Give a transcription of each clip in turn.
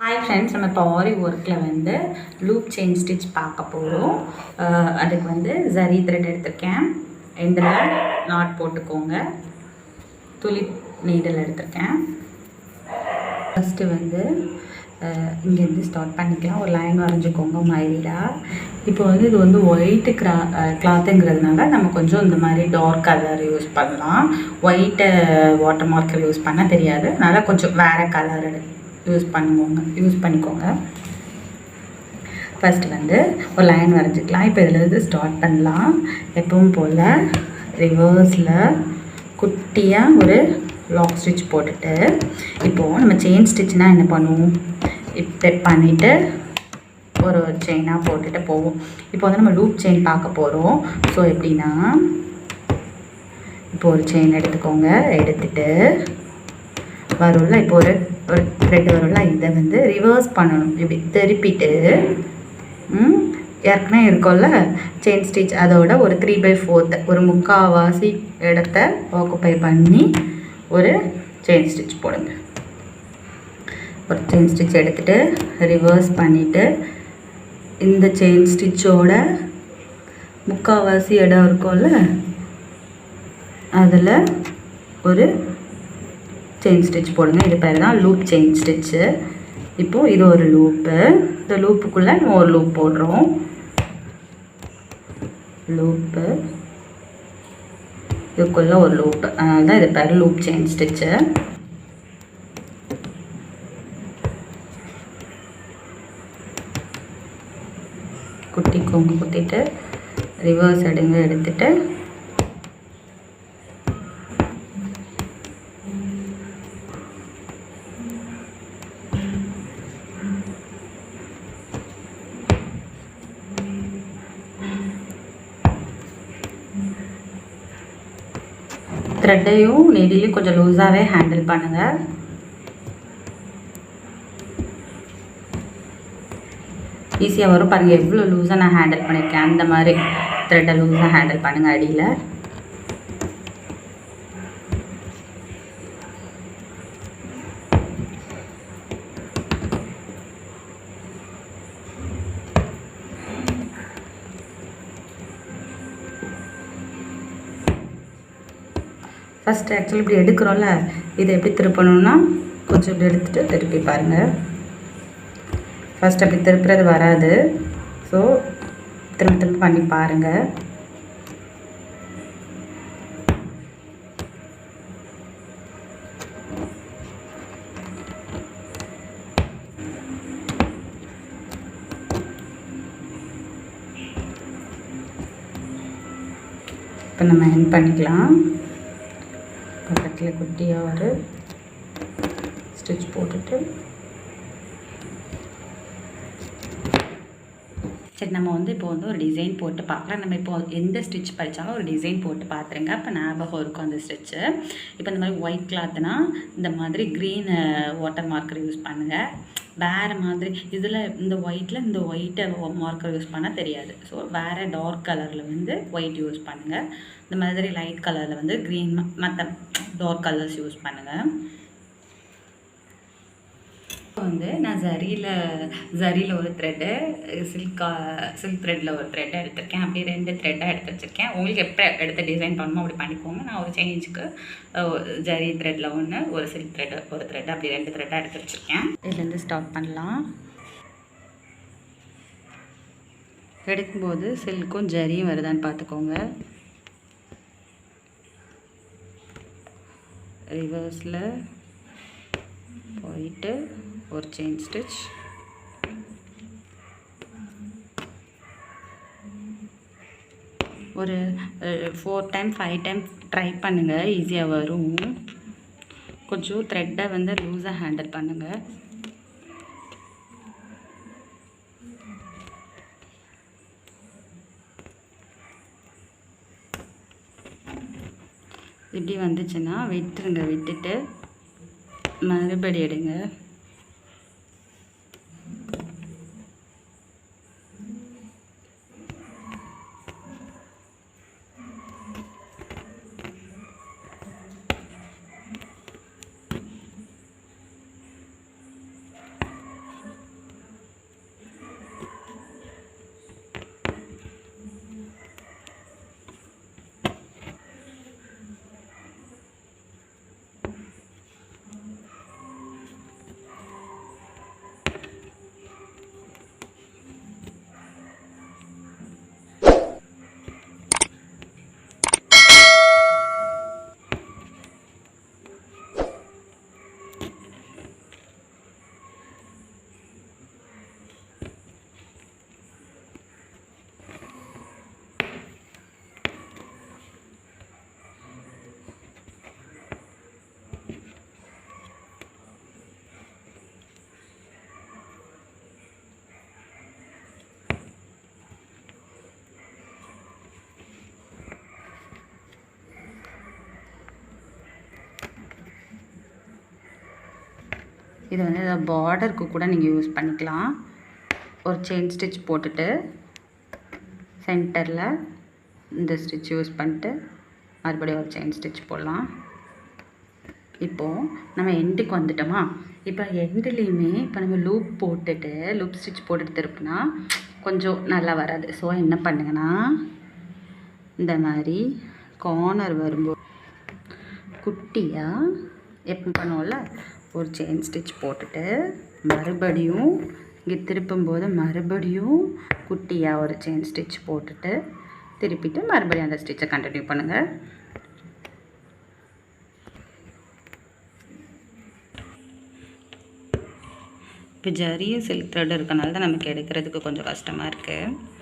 Hi friends, நம்ம இப்போ AariWorkல வந்து லூப் செயின் ஸ்டிச் பார்க்க போகிறோம். அதுக்கு வந்து ஜரி த்ரெட் எடுத்திருக்கேன். எண்டில் நாட் போட்டுக்கோங்க. துளிப் நீடல் எடுத்திருக்கேன். ஃபஸ்ட்டு வந்து இங்கேருந்து ஸ்டார்ட் பண்ணிக்கலாம். ஒரு லைன் வரைஞ்சிக்கோங்க மைல்டாக. இப்போ வந்து இது வந்து ஒயிட்டு கிளாத்துங்கிறதுனால நம்ம கொஞ்சம் இந்த மாதிரி டார்க் கலர் யூஸ் பண்ணலாம். ஒயிட்டை வாட்டர் மார்க்கர் யூஸ் பண்ண தெரியாது, அதனால் கொஞ்சம் வேறு கலர் யூஸ் பண்ணிக்கோங்க. ஃபஸ்ட்டு வந்து ஒரு லைன் வரைஞ்சிக்கலாம். இப்போ இதில் ஸ்டார்ட் பண்ணலாம். எப்பவும் போல் ரிவர்ஸில் குட்டியாக ஒரு லாக் ஸ்டிச் போட்டுட்டு, இப்போது நம்ம செயின் ஸ்டிச்னால் என்ன பண்ணுவோம், இப்படி பண்ணிவிட்டு ஒரு செயினாக போட்டுட்டு போவோம். இப்போ வந்து நம்ம லூப் செயின் பார்க்க போகிறோம். ஸோ எப்படின்னா, இப்போ ஒரு செயின் எடுத்துக்கோங்க. எடுத்துகிட்டு வரும்ல, இப்போ ஒரு த்ரெட் வரும்ல, இதை வந்து ரிவர்ஸ் பண்ணணும். இப்படி திருப்பிட்டு ஏற்கனவே இருக்கும்ல செயின் ஸ்டிச், அதோட ஒரு 3/4 ஒரு முக்கால்வாசி இடத்த ஆக்குப்பை பண்ணி ஒரு செயின் ஸ்டிச் போடுங்க. ஒரு செயின் ஸ்டிச் எடுத்துகிட்டு ரிவர்ஸ் பண்ணிவிட்டு இந்த செயின் ஸ்டிச்சோட முக்கால்வாசி இடம் இருக்கும்ல, அதில் ஒரு செயின் ஸ்டிச் போடுங்க. இது பேர் தான் லூப் செயின் ஸ்டிச்சு. இப்போது இது ஒரு லூப்பு. இந்த லூப்புக்குள்ளே நம்ம ஒரு லூப் போடுறோம். லூப்பு இதுக்குள்ளே ஒரு லூப்பு, அதனால தான் இது பேர் லூப் செயின் ஸ்டிச்சு. குத்திட்டு ரிவர்ஸ் எடுத்துட்டு த்ரெட்டையும் நெடிலையும் கொஞ்சம் லூஸாகவே ஹேண்டில் பண்ணுங்கள். ஈஸியாக வரும் பாருங்கள். எவ்வளோ லூஸாக நான் ஹேண்டில் பண்ணியிருக்கேன், அந்த மாதிரி த்ரெட்டை லூஸாக ஹேண்டில் பண்ணுங்கள். அடியில் ஃபஸ்ட்டு ஆக்சுவலி இப்படி எடுக்கிறோம்ல, இதை எப்படி திருப்பணும்னா கொஞ்சம் இப்படி எடுத்துகிட்டு திருப்பி பாருங்கள். ஃபஸ்ட் அப்படி திருப்புறது வராது. ஸோ திரும்ப பண்ணி பாருங்கள். இப்போ நம்ம எண்ட் பண்ணிக்கலாம். பக்கத்தில் குட்டியாக ஒரு ஸ்டிச் போட்டுட்டு, சரி நம்ம வந்து இப்போ வந்து ஒரு டிசைன் போட்டு பார்க்கலாம். நம்ம இப்போ எந்த ஸ்டிச் படித்தாலும் ஒரு டிசைன் போட்டு பார்த்துருங்க. அப்போ ஞாபகம் இருக்கும் அந்த ஸ்டிச்சு. இப்போ இந்த மாதிரி ஒயிட் கிளாத்னா இந்த மாதிரி க்ரீன் வாட்டர் மார்க்கர் யூஸ் பண்ணுங்கள். வேறு மாதிரி இதில் இந்த ஒயிட்டில் இந்த ஒயிட்டை மார்க்கர் யூஸ் பண்ணால் தெரியாது. ஸோ வேறு டார்க் கலரில் வந்து ஒயிட் யூஸ் பண்ணுங்கள். இந்த மாதிரி லைட் கலரில் வந்து க்ரீன் மற்ற டார்க் கலர்ஸ் யூஸ் பண்ணுங்கள். இப்போ வந்து நான் ஜரியில் ஒரு த்ரெட்டு, சில்க் த்ரெட்டில் ஒரு த்ரெட்டை எடுத்திருக்கேன். அப்படியே 2 த்ரெட்டாக எடுத்து வச்சுருக்கேன். உங்களுக்கு எப்போ எடுத்த டிசைன் பண்ணணுமோ அப்படி பண்ணிக்கோங்க. நான் ஒரு செயின்ஸுக்கு ஜரி த்ரெட்டில் ஒன்று, ஒரு சில்க் த்ரெட்டு ஒரு த்ரெட்டு, அப்படி 2 த்ரெட்டாக எடுத்து வச்சுருக்கேன். இதுலேருந்து ஸ்டார்ட் பண்ணலாம். எடுக்கும்போது சில்க்கும் ஜரியும் வருதான்னு பார்த்துக்கோங்க. ரிவர்ஸில் போயிட்டு ஒரு செயின் ஸ்டிச், ஒரு 4 டைம் 5 டைம் ட்ரை பண்ணுங்கள், ஈஸியாக வரும். கொஞ்சம் த்ரெட்டை வந்து லூஸாக ஹேண்டில் பண்ணுங்கள். இப்படி வந்துச்சுன்னா விட்டுருங்க. விட்டுட்டு மறுபடி எடுங்க. இது வந்து பார்டருக்கு கூட நீங்கள் யூஸ் பண்ணிக்கலாம். ஒரு செயின் ஸ்டிச் போட்டுட்டு சென்டரில் இந்த ஸ்டிச் யூஸ் பண்ணிட்டு மறுபடியும் ஒரு செயின் ஸ்டிச் போடலாம். இப்போது நம்ம எண்டுக்கு வந்துட்டோமா. இப்போ எண்டுலேயுமே இப்போ நம்ம லூப் போட்டுட்டு லூப் ஸ்டிச் போட்டுட்டு திருப்பினா கொஞ்சம் நல்லா வராது. ஸோ என்ன பண்ணுங்கன்னா, இந்த மாதிரி கார்னர் வரும்போது குட்டியாக எப்போ பண்ணுவோம்ல ஒரு செயின் ஸ்டிச் போட்டுட்டு மறுபடியும் இங்கே திருப்பும்போது மறுபடியும் குட்டியாக ஒரு செயின் ஸ்டிச் போட்டுட்டு திருப்பிட்டு மறுபடியும் அந்த ஸ்டிச்சை கண்டினியூ பண்ணுங்கள். இப்போ ஜரியும் சில்க் த்ரெட் இருக்கனால தான் நமக்கு எடுக்கிறதுக்கு கொஞ்சம் கஷ்டமாக இருக்குது.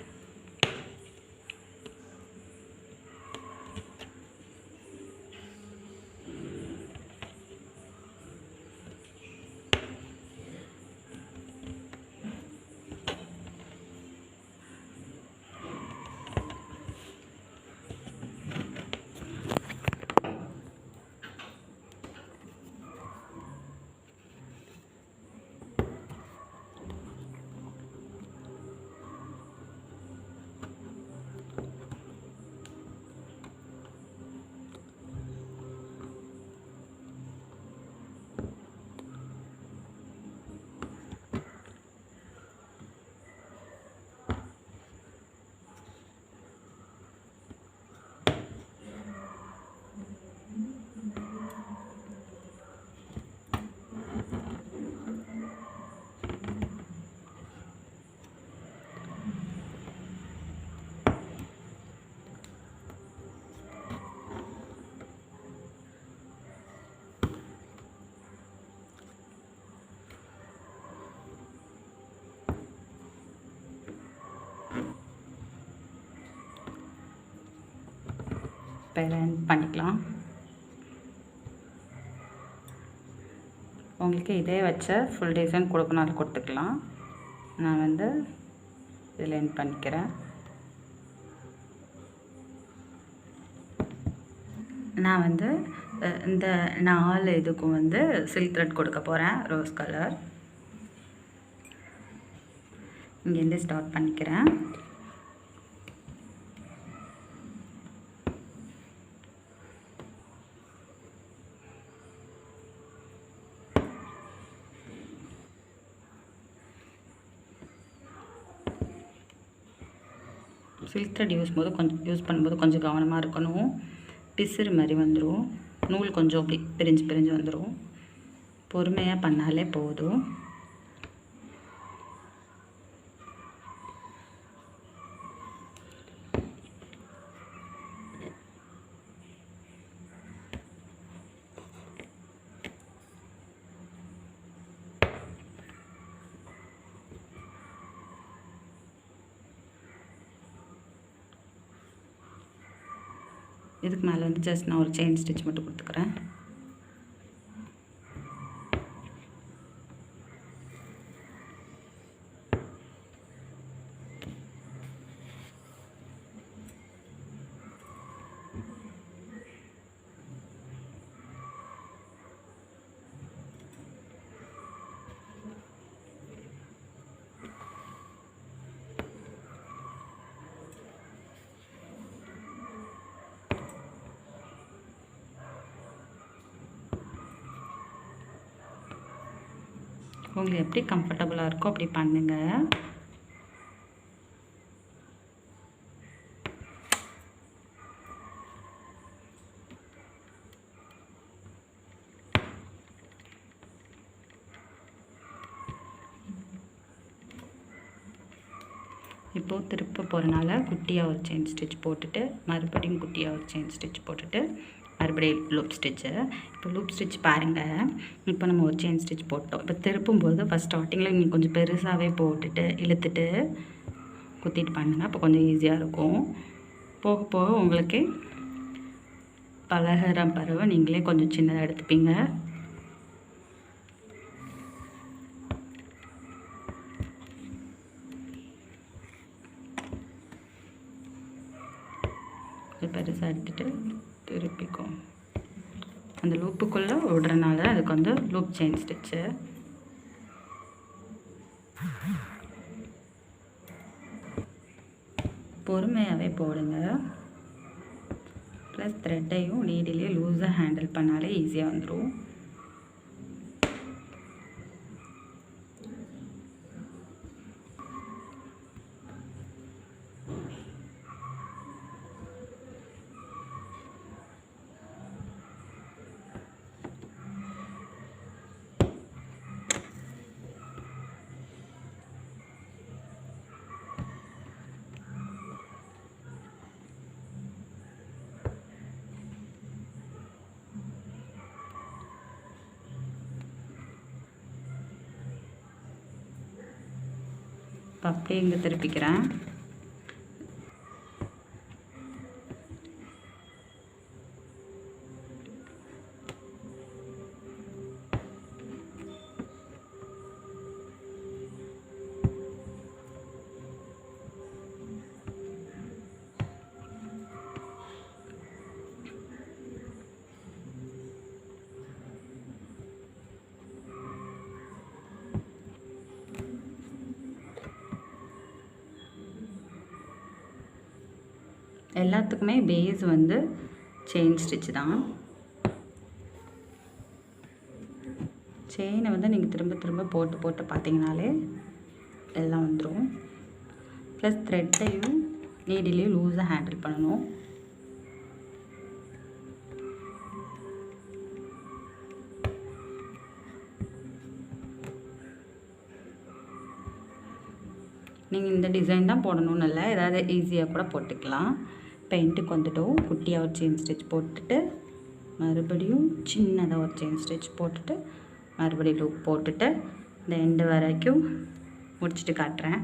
இப்போ பண்ணிக்கலாம். உங்களுக்கு இதே வச்ச ஃபுல் டிசைன் கொடுக்கணும் கொடுத்துக்கலாம். நான் வந்து இதில் எண்ட் பண்ணிக்கிறேன். நான் வந்து இந்த 4 இதுக்கும் வந்து சில்க் த்ரெட் கொடுக்க போகிறேன். ரோஸ் கலர் இங்கேருந்து ஸ்டார்ட் பண்ணிக்கிறேன். சில்க் த்ரெட் யூஸ் பண்ணும்போது கொஞ்சம் கவனமாக இருக்கணும். பிசுறு மாதிரி வந்துடும். நூல் கொஞ்சம் அப்படி பிரிஞ்சு வந்துடும். பொறுமையாக பண்ணாலே போதும். இதுக்கு மேலே வந்து ஜஸ்ட் நான் ஒரு செயின் ஸ்டிச் மட்டும் கொடுத்துக்கிறேன். உங்களுக்கு எப்படி கம்ஃபர்டபுளாக இருக்கோ அப்படி பண்ணுங்கள். இப்போது திருப்ப போகிறனால குட்டியாக ஒரு செயின் ஸ்டிச் போட்டுட்டு மறுபடியும் குட்டியாக ஒரு செயின் ஸ்டிச் போட்டுட்டு மறுபடியும் லூப் ஸ்டிச்சு. இப்போ லூப் ஸ்டிச் பாருங்கள். இப்போ நம்ம ஒரு செயின் ஸ்டிச் போட்டோம். இப்போ திருப்பும்போது ஃபஸ்ட் ஸ்டார்டிங்கில் நீங்கள் கொஞ்சம் பெருசாகவே போட்டுட்டு இழுத்துட்டு குத்திட்டு பண்ணுங்கள். அப்போ கொஞ்சம் ஈஸியாக இருக்கும். போக போக உங்களுக்கு பலகிற பறவை நீங்களே கொஞ்சம் சின்னதாக எடுத்துப்பீங்க. பெருசாக எடுத்துகிட்டு திருப்பிக்கும். அந்த லூப்புக்குள்ளே விடுறனால அதுக்கு வந்து லூப் செயின் ஸ்டிச்சு. பொறுமையாகவே போடுங்க. ப்ளஸ் த்ரெட்டையும் நீடிலே லூஸாக ஹேண்டில் பண்ணாலே ஈஸியாக வந்துடும். அப்படியே இங்கே திருப்பிக்கிறேன். எல்லாத்துக்குமே பேஸ் வந்து செயின் ஸ்டிச் தான். செயினை வந்து நீங்கள் திரும்ப திரும்ப போட்டு போட்டு பார்த்தீங்கனாலே எல்லாம் வந்துடும். ப்ளஸ் த்ரெட்டையும் நீடிலையும் லூஸாக ஹேண்டில் பண்ணணும். நீங்கள் இந்த டிசைன் தான் போடணும்னு இல்லை, ஏதாவது ஈஸியாக கூட போட்டுக்கலாம். பெயிண்ட்டுக்கு வந்துட்டும் குட்டியாக ஒரு செயின் ஸ்டிச் போட்டுட்டு மறுபடியும் சின்னதாக ஒரு செயின் ஸ்டிச் போட்டுட்டு மறுபடியும் லூப் போட்டுட்டு இந்த எண்டு வரைக்கும் முடிச்சுட்டு காட்டுறேன்.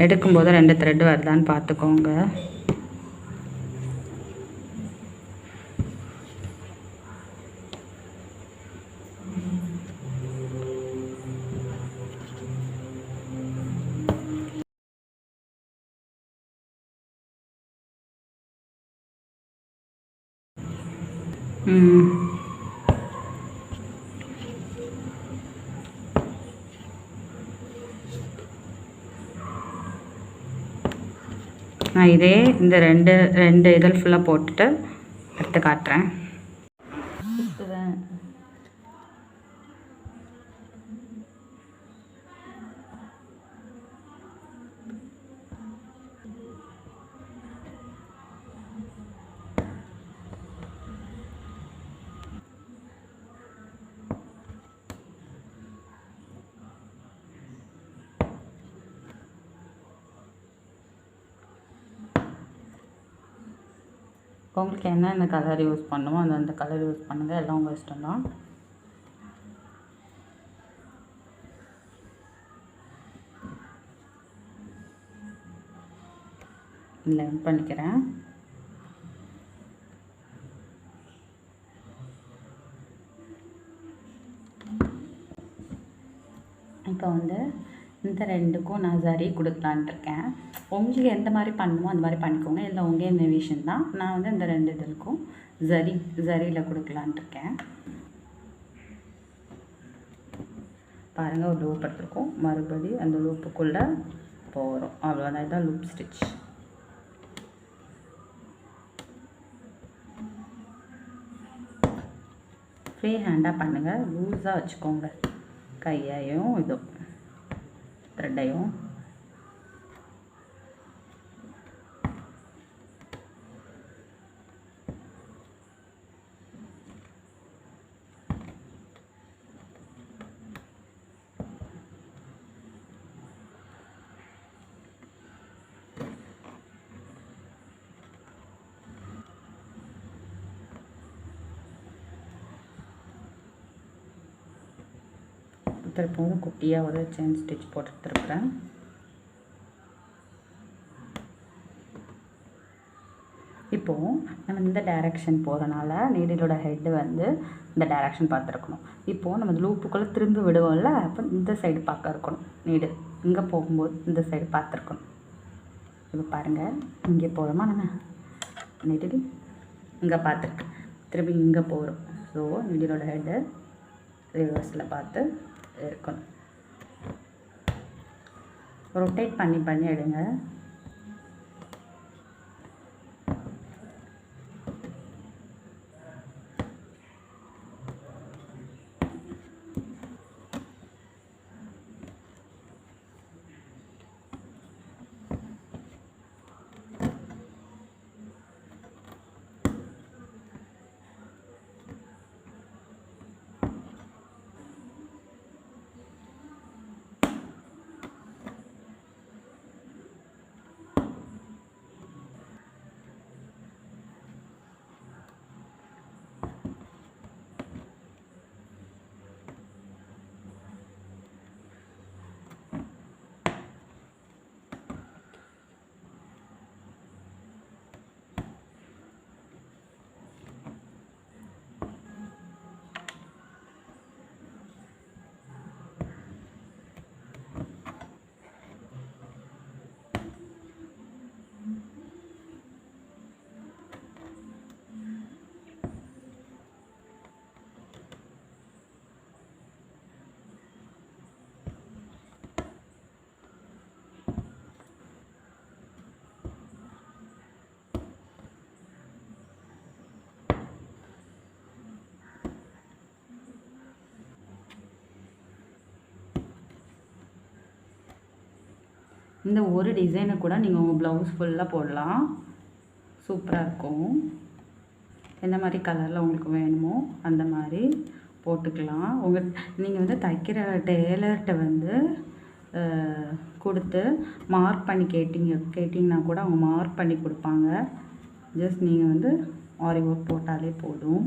எடுக்கும்போது 2 த்ரெட் வருதான்னு பார்த்துக்கோங்க. நான் இதே இந்த ரெண்டு இதழ் ஃபுல்லாக போட்டுட்டு எடுத்து காட்டுறேன். உங்களுக்கு என்னென்ன கலர் யூஸ் பண்ணுமோ அந்த கலர் யூஸ் பண்ணுங்கள், எல்லாம் உங்கள் இஷ்டம்தான். இல்லை பண்ணிக்கிறேன். இப்போ வந்து இந்த ரெண்டுக்கும் நான் சரி கொடுக்கலான்ட்டு இருக்கேன். உங்களுக்கு எந்த மாதிரி பண்ணணுமோ அந்த மாதிரி பண்ணிக்கோங்க, இல்லை உங்கள் இந்த விஷயம் தான். நான் வந்து இந்த 2 இதுக்கும் சரியில் கொடுக்கலான்ட்டு இருக்கேன். பாருங்கள், ஒரு லூப் எடுத்துருக்கோம், மறுபடியும் அந்த லூப்புக்குள்ளே போகிறோம். அவ்வளோதான், இதுதான் லூப் ஸ்டிச். ஃப்ரீ ஹேண்டாக பண்ணுங்கள், லூஸாக வச்சுக்கோங்க கையையும் இதுவும் த்ரெட்டையும். திருப்பவும் குட்டியாக ஒரு செயின் ஸ்டிச் போட்டுருக்குறேன். இப்போது நம்ம இந்த டைரெக்ஷன் போகிறனால நீடிலோட ஹெட்டு வந்து இந்த டைரெக்ஷன் பார்த்துருக்கணும். இப்போது நம்ம லூப்புக்குள்ளே திரும்பி விடுவோம்ல, அப்போ இந்த சைடு பார்க்க இருக்கணும். நீடு இங்கே போகும்போது இந்த சைடு பார்த்துருக்கணும். இப்போ பாருங்கள், இங்கே போகிறோமா நம்ம பண்ணிட்டு இங்கே பார்த்துருக்கு திருப்பி இங்கே போகிறோம். ஸோ மிடிலோட ஹெட்டு ரிவர்ஸில் பார்த்து இருக்கணும். ரொட்டேட் பண்ணி எடுங்க. இந்த ஒரு டிசைனை கூட நீங்கள் உங்கள் ப்ளவுஸ் ஃபுல்லாக போடலாம். சூப்பராக இருக்கும். எந்த மாதிரி கலரில் உங்களுக்கு வேணுமோ அந்த மாதிரி போட்டுக்கலாம். நீங்கள் வந்து தைக்கிற டெய்லர்கிட்ட வந்து கொடுத்து மார்க் பண்ணி கேட்டிங்கன்னா கூட அவங்க மார்க் பண்ணி கொடுப்பாங்க. ஜஸ்ட் நீங்கள் வந்து ஆரி ஒர்க் போட்டாலே போதும்.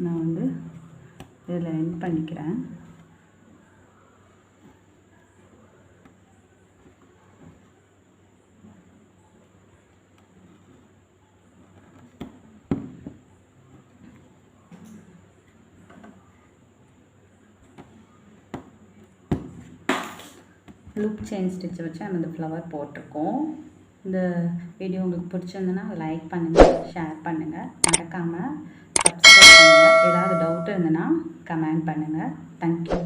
நான் வந்து இதில் எண்ட் பண்ணிக்கிறேன். லூப் செயின் ஸ்டிச் வச்சு நம்ம இந்த ஃப்ளவர் போட்டிருக்கோம். இந்த வீடியோ உங்களுக்கு பிடிச்சிருந்ததுன்னா லைக் பண்ணுங்கள், ஷேர் பண்ணுங்கள், மறக்காமல் சப்ஸ்கிரைப் பண்ணுங்கள். ஏதாவது டவுட் இருந்ததுன்னா கமெண்ட் பண்ணுங்கள். தேங்க்யூ.